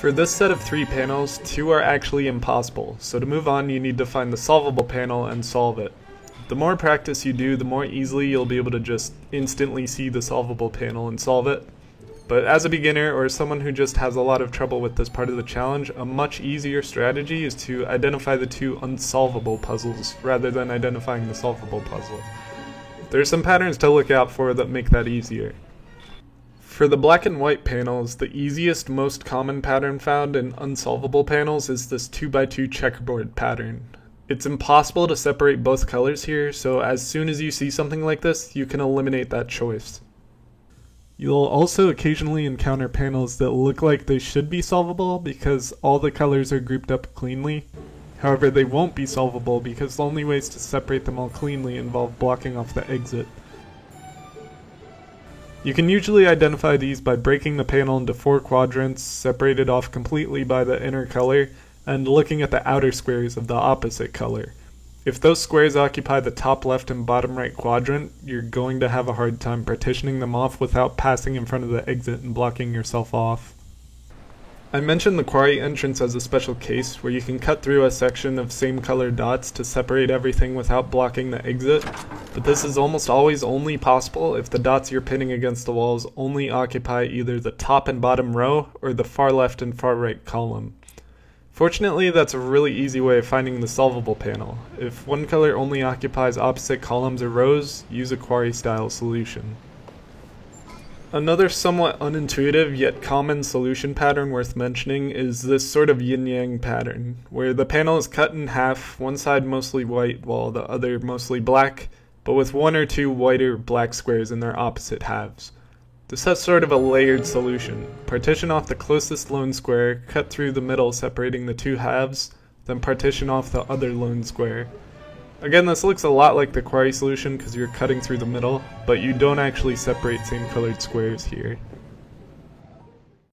For this set of 3 panels, 2 are actually impossible, so to move on you need to find the solvable panel and solve it. The more practice you do, the more easily you'll be able to just instantly see the solvable panel and solve it. But as a beginner or someone who just has a lot of trouble with this part of the challenge, a much easier strategy is to identify the 2 unsolvable puzzles rather than identifying the solvable puzzle. There are some patterns to look out for that make that easier. For the black and white panels, the easiest, most common pattern found in unsolvable panels is this 2x2 checkerboard pattern. It's impossible to separate both colors here, so as soon as you see something like this, you can eliminate that choice. You'll also occasionally encounter panels that look like they should be solvable because all the colors are grouped up cleanly. However, they won't be solvable because the only ways to separate them all cleanly involve blocking off the exit. You can usually identify these by breaking the panel into 4 quadrants, separated off completely by the inner color, and looking at the outer squares of the opposite color. If those squares occupy the top left and bottom right quadrant, you're going to have a hard time partitioning them off without passing in front of the exit and blocking yourself off. I mentioned the quarry entrance as a special case where you can cut through a section of same color dots to separate everything without blocking the exit, but this is almost always only possible if the dots you're pinning against the walls only occupy either the top and bottom row or the far left and far right column. Fortunately, that's a really easy way of finding the solvable panel. If one color only occupies opposite columns or rows, use a quarry style solution. Another somewhat unintuitive yet common solution pattern worth mentioning is this sort of yin-yang pattern, where the panel is cut in half, one side mostly white while the other mostly black, but with 1 or 2 white or black squares in their opposite halves. This has sort of a layered solution. Partition off the closest lone square, cut through the middle separating the 2 halves, then partition off the other lone square. Again, this looks a lot like the quarry solution because you're cutting through the middle, but you don't actually separate same colored squares here.